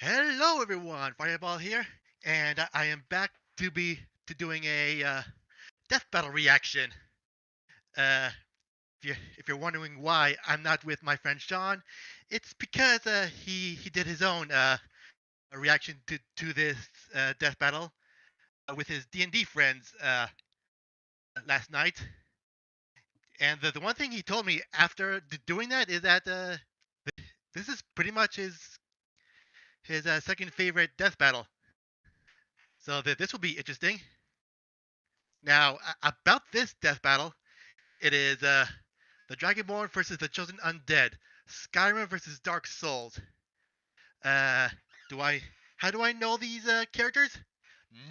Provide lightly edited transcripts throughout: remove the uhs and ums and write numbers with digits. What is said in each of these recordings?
Hello everyone, Fireball here, and I am back to doing a death battle reaction. Uh, if you're wondering why I'm not with my friend Sean, it's because he did his own reaction to this death battle with his D&D friends last night. And the one thing he told me after doing that is that this is pretty much his second favorite death battle. So this will be interesting. Now, about this death battle, it is the Dragoborn versus the Chosen Undead, Skyrim versus Dark Souls. Uh, do I? How do I know these characters?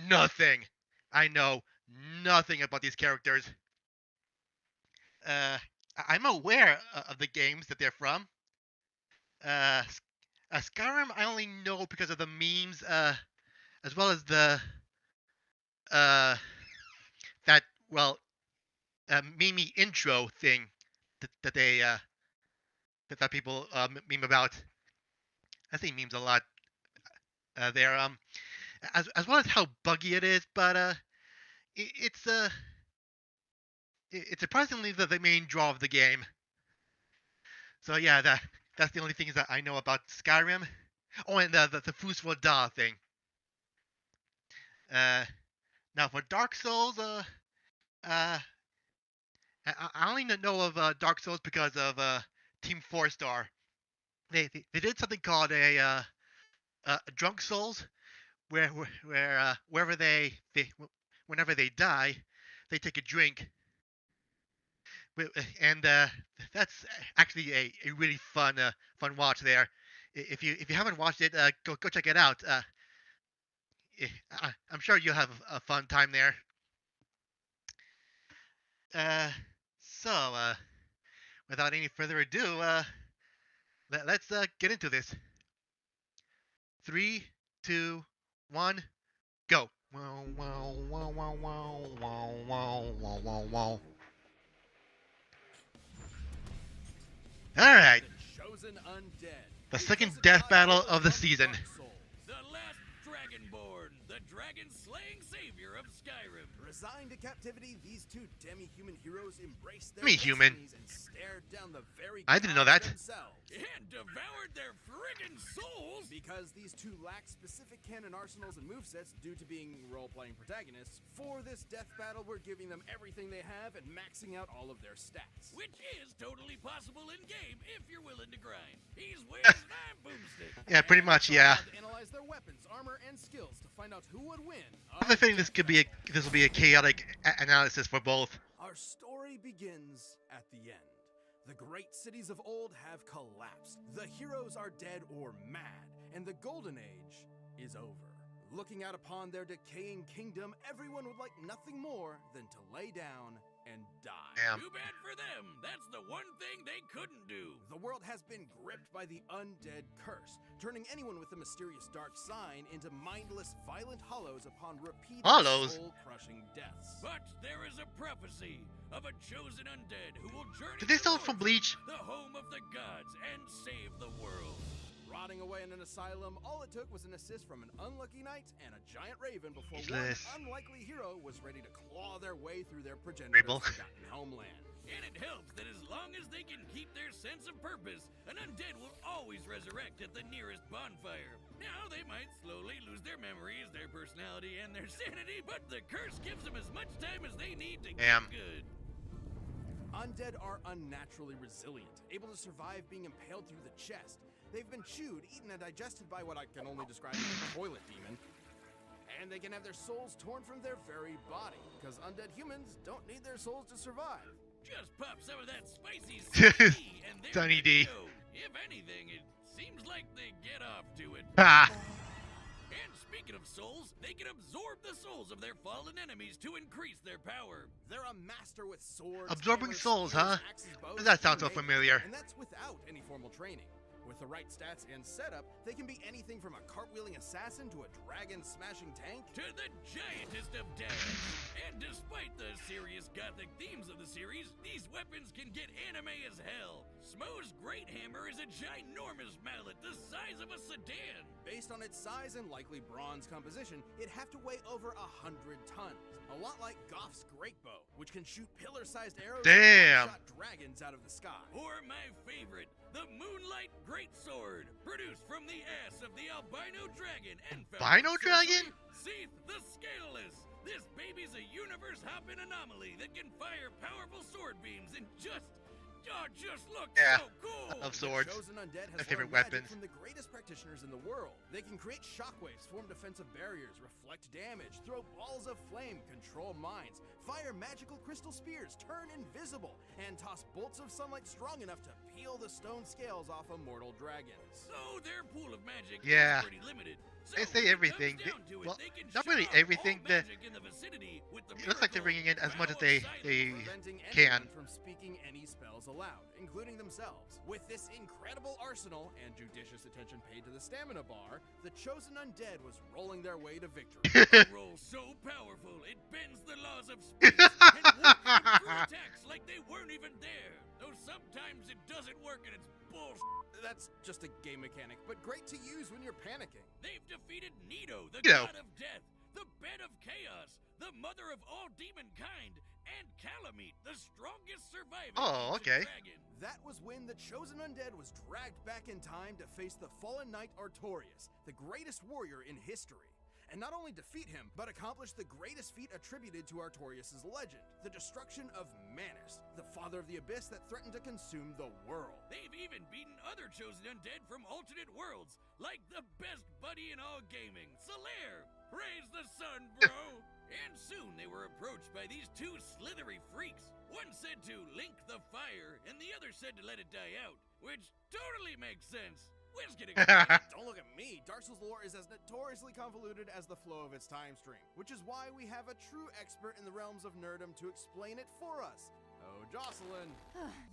Nothing. I know nothing about these characters. Uh, I'm aware of the games that they're from. Uh, Skyrim, I only know because of the memes, as well as the uh, that well, meme intro thing that they that people meme about. I think memes a lot there. As well as how buggy it is, but it's it's surprisingly the main draw of the game. So yeah, that's the only things that I know about Skyrim. Oh, and the Fus for Da thing. Uh, Now for Dark Souls, uh, I only know of Dark Souls because of Team 4 Star. They did something called a Drunk Souls, where wherever they whenever they die, they take a drink, and that's actually a really fun watch there. If you haven't watched it, go check it out. I'm sure you'll have a fun time there. Uh, so without any further ado, let's get into this. 3, 2, 1, go. Wow, wow, wow, wow, wow, wow, wow, wow, wow, wow. All right. The chosen undead. The second death battle of the season. The last Dragonborn, the dragon-slaying savior of Skyrim. Resigned to captivity, these two demi-human heroes embraced their Demi-human? destinies and stared down the very I didn't know that. themselves. And devoured their friggin' souls. Because these two lack specific canon arsenals and movesets due to being role-playing protagonists, for this death battle we're giving them everything they have and maxing out all of their stats. Which is totally possible in-game if you're willing to grind. He's waving my boomstick. Yeah, pretty much, yeah. To analyze their weapons, armor, and skills to find out who would win. I have a feeling this will be a chaotic analysis for both. Our story begins at the end. The great cities of old have collapsed. The heroes are dead or mad, and the golden age is over. Looking out upon their decaying kingdom, everyone would like nothing more than to lay down and die. Damn. Too bad for them. That's the one thing they couldn't do. The world has been gripped by the undead curse, turning anyone with a mysterious dark sign into mindless, violent hollows upon repeated Hollows? soul-crushing deaths. But there is a prophecy of a chosen undead who will journey Did they steal to it from Mordor, Bleach? the home of the gods, and save the world. Rotting away in an asylum, all it took was an assist from an unlucky knight and a giant raven before Useless. one unlikely hero was ready to claw their way through their progenitor's Rabel. forgotten homeland. And it helps that as long as they can keep their sense of purpose, an undead will always resurrect at the nearest bonfire. Now, they might slowly lose their memories, their personality, and their sanity, but the curse gives them as much time as they need to Damn. get good. Undead are unnaturally resilient, able to survive being impaled through the chest. They've been chewed, eaten, and digested by what I can only describe as a toilet demon. And they can have their souls torn from their very body, because undead humans don't need their souls to survive. Just pop some of that spicy CBD and they're Sunny good to D. go. If anything, it seems like they get off to it. Ah, And speaking of souls, they can absorb the souls of their fallen enemies to increase their power. They're a master with swords, Absorbing hammers, souls, spears, huh? axes, bows, That sounds so and familiar. And that's without any formal training. With the right stats and setup, they can be anything from a cartwheeling assassin to a dragon-smashing tank. To the giantest of dads. And despite the serious gothic themes of the series, these weapons can get anime as hell. Smo's Great Hammer is a ginormous mallet the size of a sedan. Based on its size and likely bronze composition, it'd have to weigh over 100 tons. A lot like Goff's Great Bow, which can shoot pillar-sized arrows Damn. and shot dragons out of the sky. Or my favorite, the Moonlight Greatsword, produced from the ass of the albino dragon and Albino dragon? Seath the Scaleless. This baby's a universe-hopping anomaly that can fire powerful sword beams and just look so cool. Of swords. The chosen undead has My favorite learned magic weapons. from the greatest practitioners in the world. They can create shockwaves, form defensive barriers, reflect damage, throw balls of flame, control minds, fire magical crystal spears, turn invisible, and toss bolts of sunlight strong enough to peel the stone scales off of mortal dragons. So their pool of magic Yeah. is pretty limited. So They say when it everything. comes down to it, Well, they can not shut really off everything. all magic in the vicinity with the It looks like they're miracle bringing in as much as vow of they silence. Preventing can. anyone from speaking any spells aloud, including themselves. With this incredible arsenal and judicious attention paid to the stamina bar, the chosen undead was rolling their way to victory. A roll so powerful it bends the laws of space and warps them through attacks like they weren't even there. Though sometimes it doesn't work and it's bullshit. That's just a game mechanic, but great to use when you're panicking. They've defeated Nito, the You know. god of death, the bed of chaos, the mother of all demon kind, and Calamite, the strongest surviving Oh, ancient okay. dragon. That was when the chosen undead was dragged back in time to face the fallen knight Artorias, the greatest warrior in history. And not only defeat him, but accomplish the greatest feat attributed to Artorias' legend, the destruction of Manus, the father of the abyss that threatened to consume the world. They've even beaten other chosen undead from alternate worlds, like the best buddy in all gaming, Solaire. Praise the sun, bro! And soon they were approached by these two slithery freaks. One said to link the fire, and the other said to let it die out, which totally makes sense. Whiz getting Don't look at me. Dark Souls lore is as notoriously convoluted as the flow of its time stream, which is why we have a true expert in the realms of nerdom to explain it for us. Oh, Jocelyn.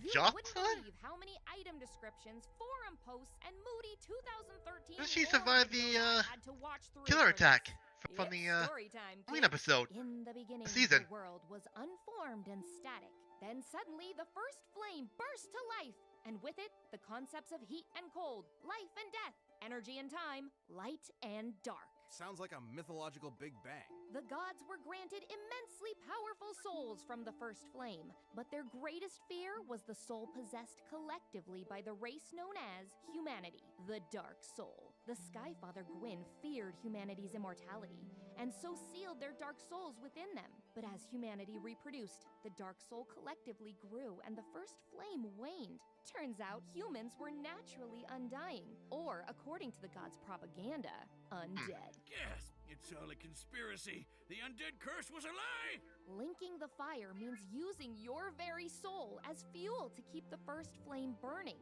You Jocelyn? wouldn't believe how many item descriptions, forum posts, and moody 2013 Doesn't she lore survive videos the, I had to watch through killer for attack this. from the It's story time, Halloween kids. episode. In the beginning, season. the world was unformed and static. Then suddenly, the first flame burst to life, and with it, the concepts of heat and cold, life and death, energy and time, light and dark. Sounds like a mythological Big Bang. The gods were granted immensely powerful souls from the first flame, but their greatest fear was the soul possessed collectively by the race known as humanity, the Dark Soul. The Skyfather Gwyn feared humanity's immortality, and so sealed their dark souls within them. But as humanity reproduced, the Dark Soul collectively grew and the first flame waned. Turns out humans were naturally undying, or according to the gods' propaganda, undead. Gasp! It's all a conspiracy. The undead curse was a lie! Linking the fire means using your very soul as fuel to keep the first flame burning.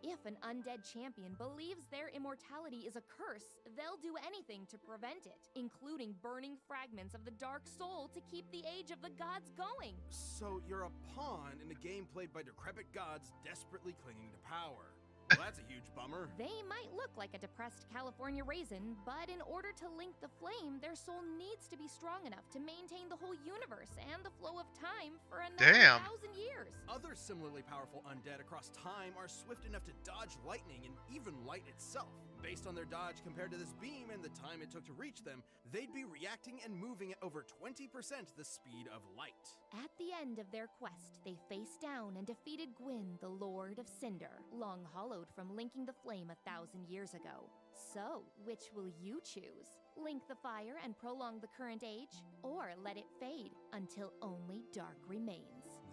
If an undead champion believes their immortality is a curse, they'll do anything to prevent it, including burning fragments of the dark soul to keep the age of the gods going. So you're a pawn in a game played by decrepit gods desperately clinging to power. Well, that's a huge bummer. They might look like a depressed California raisin, but in order to link the flame, their soul needs to be strong enough to maintain the whole universe and the flow of time for another Damn. 1,000 years. Other similarly powerful undead across time are swift enough to dodge lightning and even light itself. Based on their dodge compared to this beam and the time it took to reach them, they'd be reacting and moving at over 20% the speed of light. At the end of their quest, they faced down and defeated Gwyn, the Lord of Cinder, long hollowed from linking the flame 1,000 years ago. So, which will you choose? Link the fire and prolong the current age, or let it fade until only dark remains?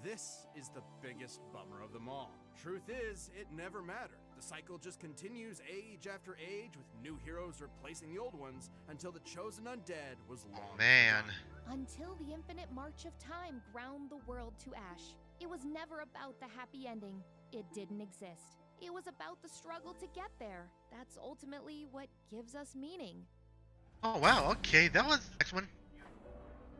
This is the biggest bummer of them all. Truth is, it never mattered. The cycle just continues age after age, with new heroes replacing the old ones, until the chosen undead was long Man. forgotten. Until the infinite march of time ground the world to ash. It was never about the happy ending. It didn't exist. It was about the struggle to get there. That's ultimately what gives us meaning. Oh wow, okay, that was next one.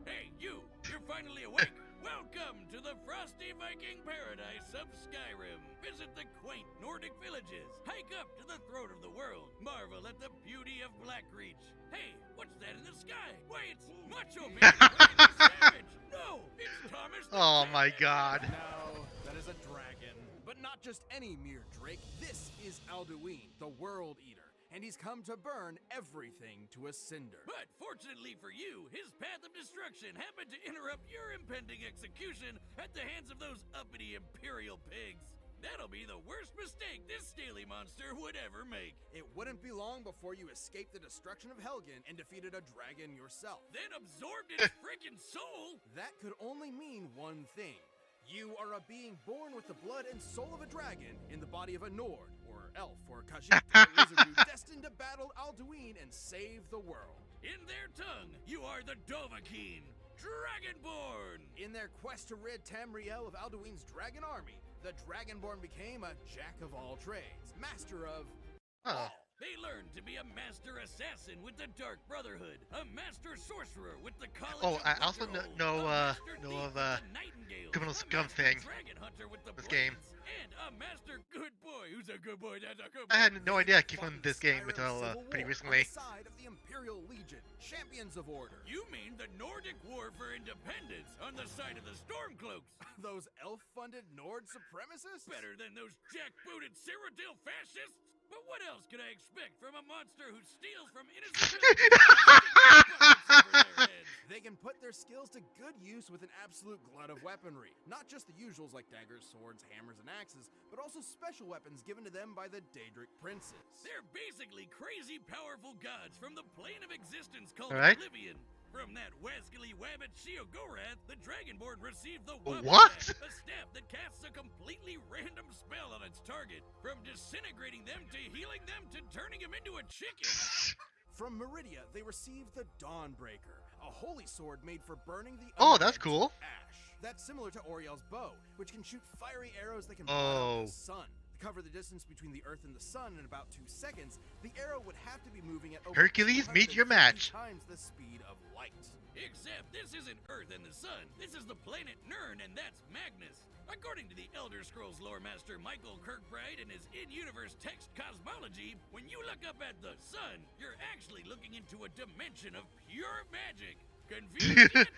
Hey, you! You're finally awake! Welcome to the frosty Viking paradise of Skyrim. Visit the quaint Nordic villages, hike up to the throne of the world, marvel at the beauty of Blackreach. Hey, what's that in the sky? Why, it's Macho Man Randy Savage. No, it's Thomas the Oh my Tank. god. No, that is a dragon. But not just any mere drake. This is Alduin, the World Eater, and he's come to burn everything to a cinder. But fortunately for you, his path of destruction happened to interrupt your impending execution at the hands of those uppity Imperial pigs. That'll be the worst mistake this Staley monster would ever make. It wouldn't be long before you escaped the destruction of Helgen and defeated a dragon yourself. Then absorbed its frickin' soul. That could only mean one thing. You are a being born with the blood and soul of a dragon in the body of a Nord, or elf, or Khajiit, or lizard destined to battle Alduin and save the world. In their tongue, you are the Dovahkiin, Dragonborn. In their quest to rid Tamriel of Alduin's dragon army, the Dragonborn became a jack of all trades, master of Oh. They learned to be a master assassin with the Dark Brotherhood, a master sorcerer with the College Oh, of I also Winterhold, know, a master know thief of, with the Nightingales, Criminal a Scum master thing. dragon hunter with the This game. Blades, and a master good boy who's a good boy. That's a good boy. I had no idea I kept fought on in this the game Skyrim until Civil pretty War recently. on the side of the Imperial Legion, champions of order. You mean the Nordic War for Independence on the side of the Stormcloaks? Those elf-funded Nord supremacists? Better than those jackbooted Cyrodiil fascists? But what else could I expect from a monster who steals from innocent villagers and sticks buckets over their heads? They can put their skills to good use with an absolute glut of weaponry. Not just the usuals like daggers, swords, hammers, and axes, but also special weapons given to them by the Daedric princes. They're basically crazy powerful gods from the plane of existence called All right. Oblivion. From that wascally wabbit Sheogorath, the Dragonborn received the What? Wobbat, a staff that casts a completely random spell on its target. From disintegrating them to healing them to turning them into a chicken. From Meridia, they received the Dawnbreaker, a holy sword made for burning the Oh, that's undead cool. to ash. That's similar to Oriel's bow, which can shoot fiery arrows that can Oh. blot out the sun. To cover the distance between the Earth and the Sun in about 2 seconds, the arrow would have to be moving at over Hercules, meet your 250 match. times the speed of light. Except this isn't Earth and the Sun. This is the planet Nirn, and that's Magnus. According to the Elder Scrolls lore master Michael Kirkbride and his in-universe text cosmology, when you look up at the sun, you're actually looking into a dimension of pure magic. Confused yet?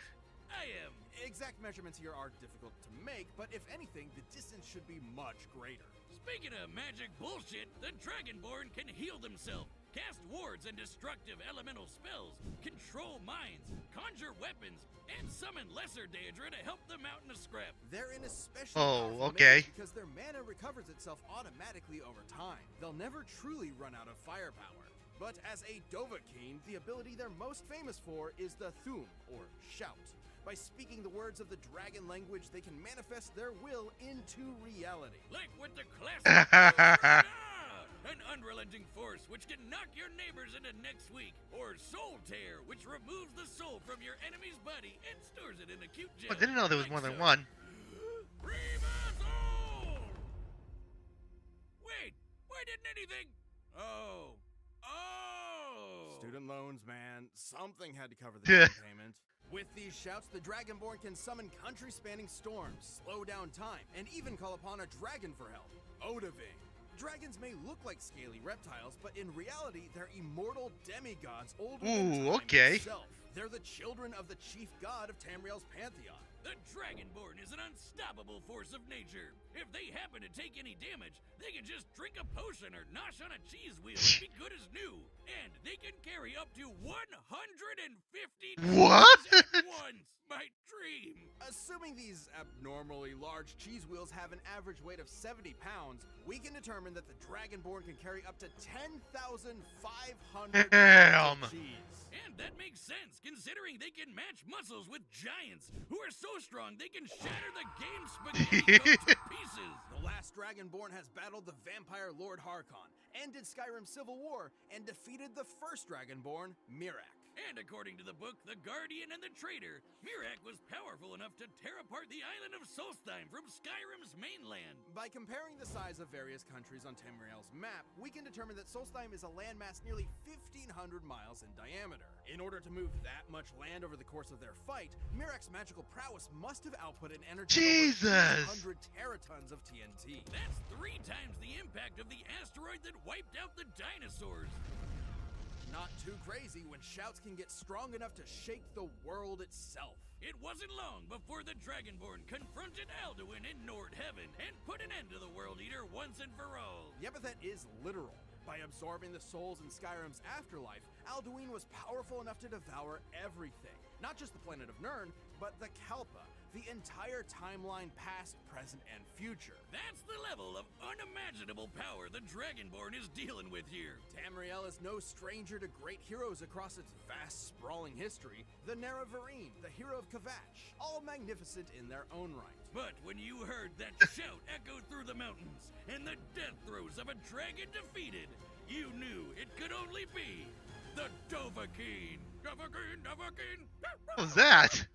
I am. Exact measurements here are difficult to make, but if anything, the distance should be much greater. Speaking of magic bullshit, the Dragonborn can heal themselves, cast wards and destructive elemental spells, control minds, conjure weapons, and summon lesser Daedra to help them out in a scrap. They're an especially Oh, powerful okay. mage because their mana recovers itself automatically over time. They'll never truly run out of firepower. But as a Dovahkiin, the ability they're most famous for is the Thum, or shout. By speaking the words of the dragon language, they can manifest their will into reality. Like with the classic an unrelenting force which can knock your neighbors into next week, or Soul Tear, which removes the soul from your enemy's body and stores it in a cute gel. I didn't know there was like more than so. one. Soul! Wait, why didn't anything? Oh. Student loans, man. Something had to cover the Yeah. down payment. With these shouts, the Dragonborn can summon country-spanning storms, slow down time, and even call upon a dragon for help, Odahviing. Dragons may look like scaly reptiles, but in reality, they're immortal demigods older than Ooh, time okay. itself. They're the children of the chief god of Tamriel's pantheon. The Dragonborn is an unstoppable force of nature. If they happen to take any damage, they can just drink a potion or nosh on a cheese wheel and be good as new. And they can carry up to 150 What? cheeses at once. My dream. Assuming these abnormally large cheese wheels have an average weight of 70 pounds, we can determine that the Dragonborn can carry up to 10,500 Damn. pounds of cheese. And that makes sense, considering they can match muscles with giants, who are so strong they can shatter the game's spaghetti goat to pieces. The last Dragonborn has battled the vampire Lord Harkon, ended Skyrim's civil war, and defeated the first Dragonborn, Miraak. And according to the book, The Guardian and the Traitor, Miraak was powerful enough to tear apart the island of Solstheim from Skyrim's mainland. By comparing the size of various countries on Tamriel's map, we can determine that Solstheim is a landmass nearly 1,500 miles in diameter. In order to move that much land over the course of their fight, Mirek's magical prowess must have output an energy Jesus! of 100 teratons of TNT. That's 3 times the impact of the asteroid that wiped out the dinosaurs. Not too crazy when shouts can get strong enough to shake the world itself. It wasn't long before the Dragonborn confronted Alduin in Nord Heaven and put an end to the World Eater once and for all. Yeah, but that is literal. By absorbing the souls in Skyrim's afterlife, Alduin was powerful enough to devour everything. Not just the planet of Nirn, but the Kalpa, the entire timeline past, present, and future. That's the level of unimaginable power the Dragonborn is dealing with here. Tamriel is no stranger to great heroes across its vast, sprawling history. The Nerevarine, the hero of Kvatch, all magnificent in their own right. But when you heard that shout echo through the mountains and the death throes of a dragon defeated, you knew it could only be the Dovahkiin. Dovahkiin, Dovahkiin. What was that?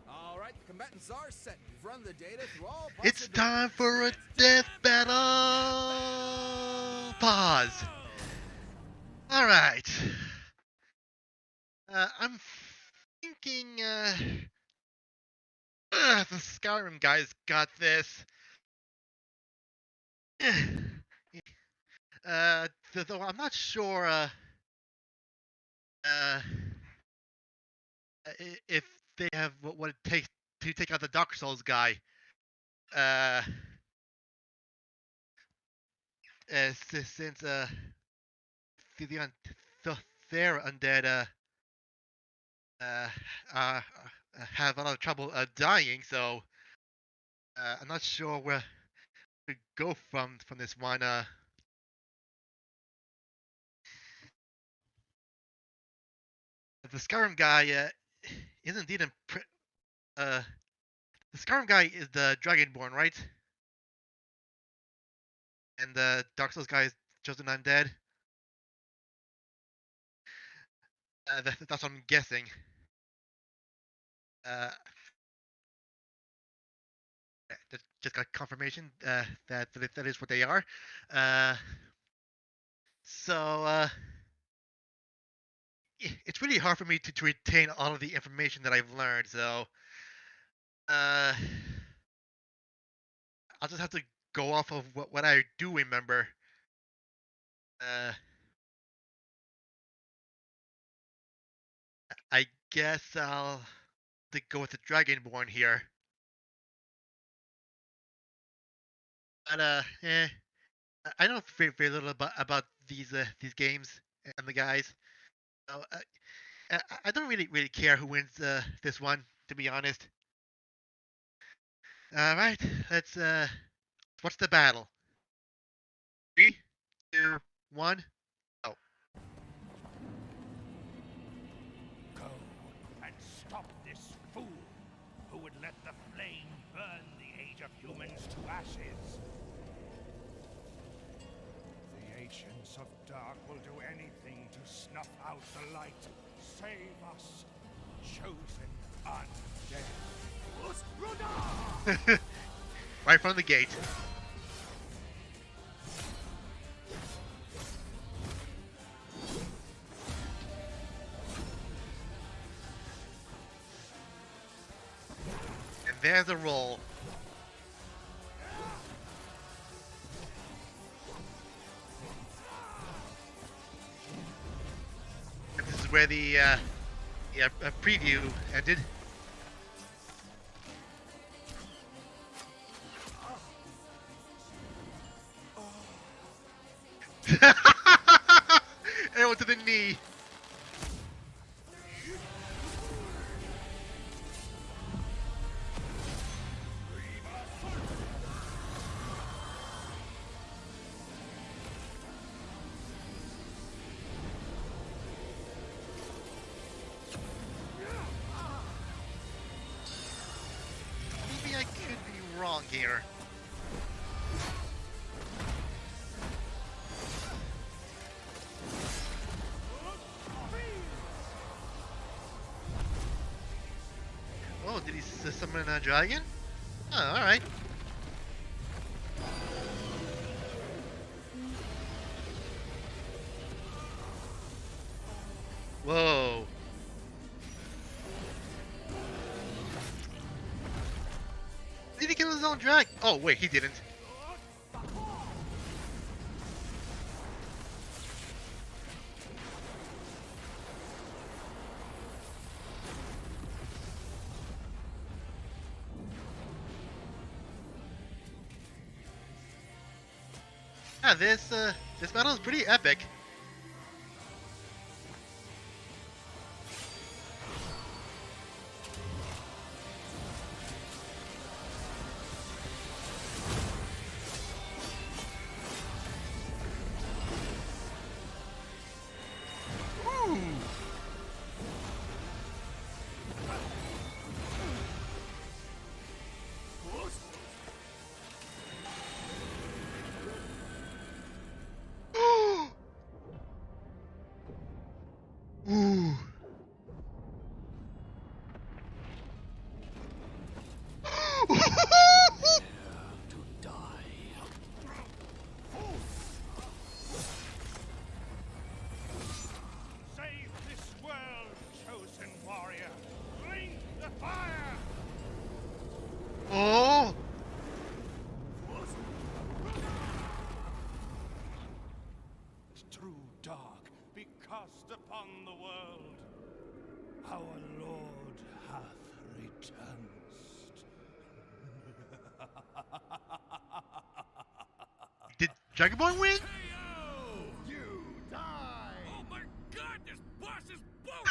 All right, the combatants are set. We've run the data through all It's possibilities. time for a death battle! Pause. Alright. I'm thinking, the Skyrim guys got this. Though I'm not sure, if they have what it takes to take out the Dark Souls guy. Since their undead have a lot of trouble dying, so I'm not sure where to go from this one. The Skyrim guy is indeed the Skyrim guy is the Dragonborn, right? And the Dark Souls guy is just an undead. That's what I'm guessing. Just got confirmation that is what they are. So it's really hard for me to retain all of the information that I've learned. So I'll just have to go off of what I do remember. I guess I'll have to go with the Dragonborn here. But I know very little about these games and the guys. So, I don't really care who wins this one, to be honest. All right, let's what's the battle? 3, 2, 1. Oh. Go and stop this fool who would let the flame burn the age of humans to ashes. The Ancients of Dark will do anything to snuff out the light. Save us, chosen undead. Right from the gate. And there's a roll. And this is where the preview ended. Arrow to the knee. Maybe I could be wrong here. Oh, did he summon a dragon? Oh, alright. Whoa. Did he kill his own drag? Oh, wait, he didn't. Yeah, this battle is pretty epic. Ooh. Save this world, chosen warrior! Blink the fire! Oh! True dark be cast upon the world. Our Lord hath returned. Did Dragoborn win? Hey-o! You die! Oh my god, this boss is both!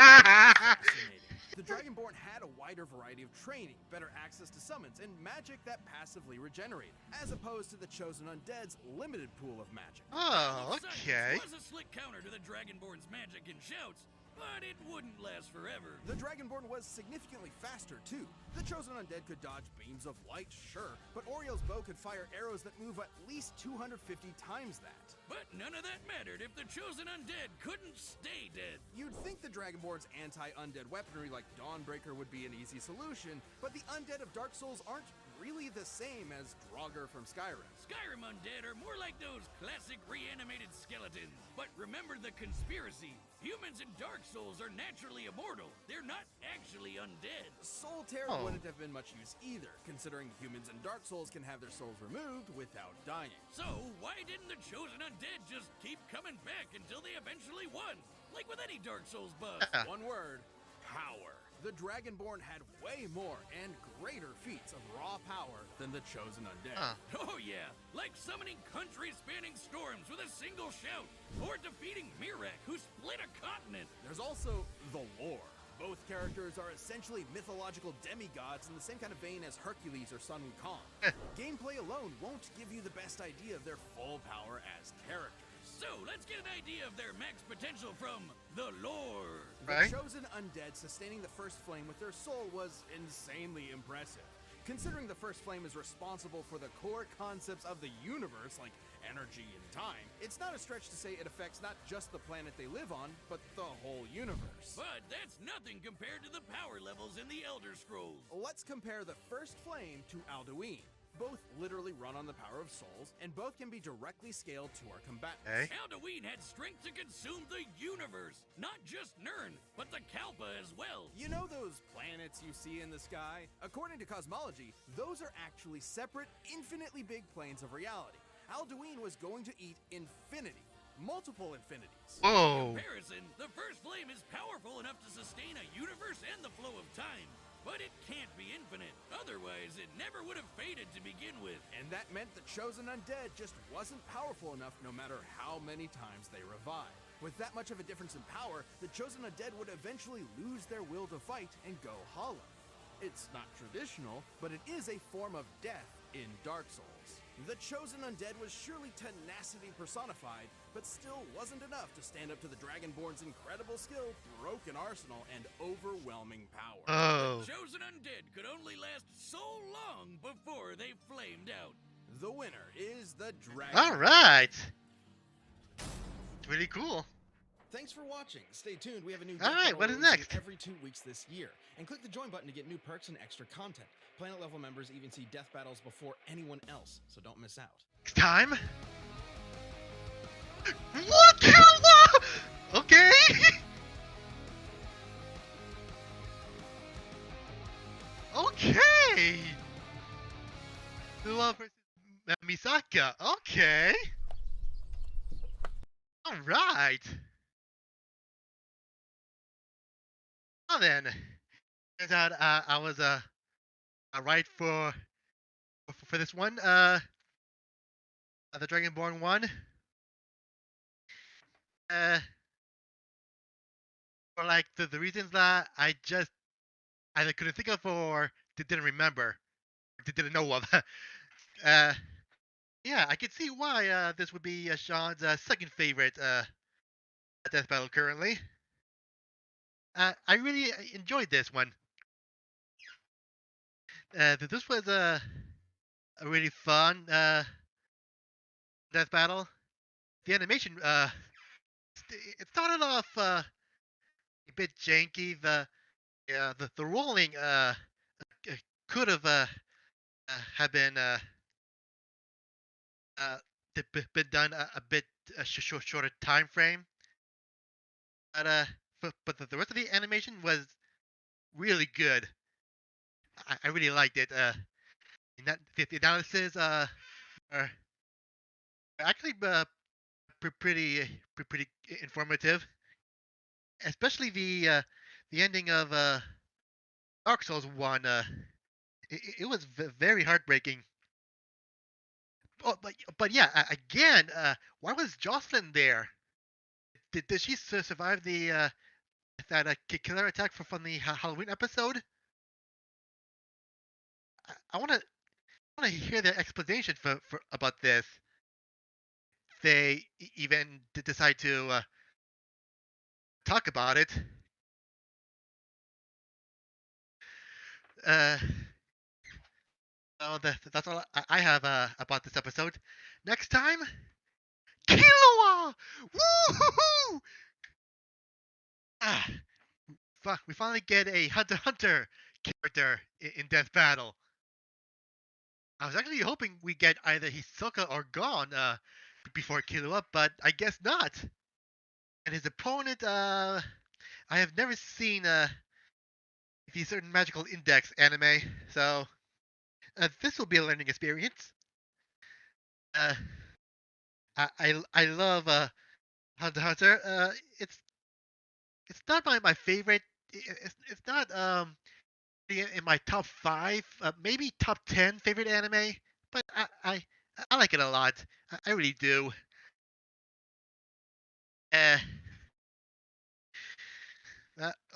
Fascinating. The Dragonborn had a wider variety of training, better access to summons, and magic that passively regenerated, as opposed to the chosen undead's limited pool of magic. Oh, okay. It was a slick counter to the Dragonborn's magic and shouts, but it wouldn't last forever. The Dragonborn was significantly faster, too. The chosen undead could dodge beams of light, sure, but Oriel's bow could fire arrows that move at least 250 times that. But none of that mattered if the chosen undead couldn't stay dead. You'd think the Dragonborn's anti-undead weaponry like Dawnbreaker would be an easy solution, but the undead of Dark Souls aren't really the same as Draugr from Skyrim. Skyrim undead are more like those classic reanimated skeletons. But remember the conspiracy. Humans in Dark Souls are naturally immortal. They're not actually undead. Soul Tear Oh. wouldn't have been much use either, considering humans in Dark Souls can have their souls removed without dying. So why didn't the chosen undead just keep coming back until they eventually won? Like with any Dark Souls boss. One word, power. The Dragonborn had way more and greater feats of raw power than the chosen undead. Huh. Oh yeah, like summoning country-spanning storms with a single shout, or defeating Mirak, who split a continent. There's also the lore. Both characters are essentially mythological demigods in the same kind of vein as Hercules or Sun Wukong. Gameplay alone won't give you the best idea of their full power as characters. So let's get an idea of their max potential from the lore. The Right. chosen undead sustaining the first flame with their soul was insanely impressive. Considering the first flame is responsible for the core concepts of the universe, like energy and time, it's not a stretch to say it affects not just the planet they live on, but the whole universe. But that's nothing compared to the power levels in the Elder Scrolls. Let's compare the first flame to Alduin. Both literally run on the power of souls, and both can be directly scaled to our combatants. Okay. Alduin had strength to consume the universe, not just Nirn, but the Kalpa as well. You know those planets you see in the sky? According to cosmology, those are actually separate, infinitely big planes of reality. Alduin was going to eat infinity. Multiple infinities. Whoa. In comparison, the first flame is powerful enough to sustain a universe and the flow of time. But it can't be infinite, otherwise it never would have faded to begin with. And that meant the chosen undead just wasn't powerful enough no matter how many times they revive. With that much of a difference in power, the chosen undead would eventually lose their will to fight and go hollow. It's not traditional, but it is a form of death in Dark Souls. The chosen undead was surely tenacity personified, but still wasn't enough to stand up to the Dragonborn's incredible skill, broken arsenal, and overwhelming power. Oh. Chosen undead could only last so long before they flamed out. The winner is the Dragon. All right. Pretty cool. Thanks for watching. Stay tuned. We have a new All Death right, Battle what is releasing next? every 2 weeks this year. And click the join button to get new perks and extra content. Planet level members even see death battles before anyone else, so don't miss out. It's time. What the hell? Okay. Vodka. Okay. All right. Well then, turns out I was right for this one. The Dragonborn one. Uh, for like the reasons that I just either couldn't think of or didn't remember, or didn't know of. Yeah, I could see why this would be Sean's second favorite death battle currently. I really enjoyed this one. This was a really fun death battle. The animation, it started off a bit janky. The rolling could have have been uh, been done a bit shorter time frame. But the rest of the animation was really good. I really liked it. The analysis are actually pretty informative, especially the ending of Dark Souls 1. It was very heartbreaking. Oh, but yeah, again, why was Jocelyn there? Did she survive the that killer attack from the Halloween episode? I want to hear their explanation for about this. They even decide to talk about it. Uh, that's all I have about this episode. Next time, Killua! Woo-hoo-hoo! Ah, we finally get a Hunter x Hunter character in Death Battle. I was actually hoping we get either Hisoka or Gon before Killua, but I guess not. And his opponent, I have never seen the certain magical index anime, so this will be a learning experience. Uh, I love Hunter x Hunter. It's not my favorite. It's not in my top 5, maybe top 10 favorite anime, but I like it a lot. I really do. Uh,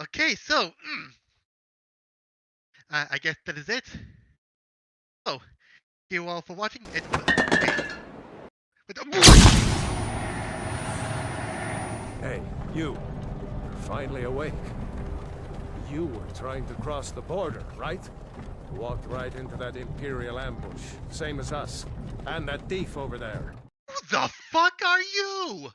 okay, so I guess that is it. So, thank you all for watching. Hey, you. You're finally awake. You were trying to cross the border, right? Walked right into that Imperial ambush, same as us. And that thief over there. Who the fuck are you?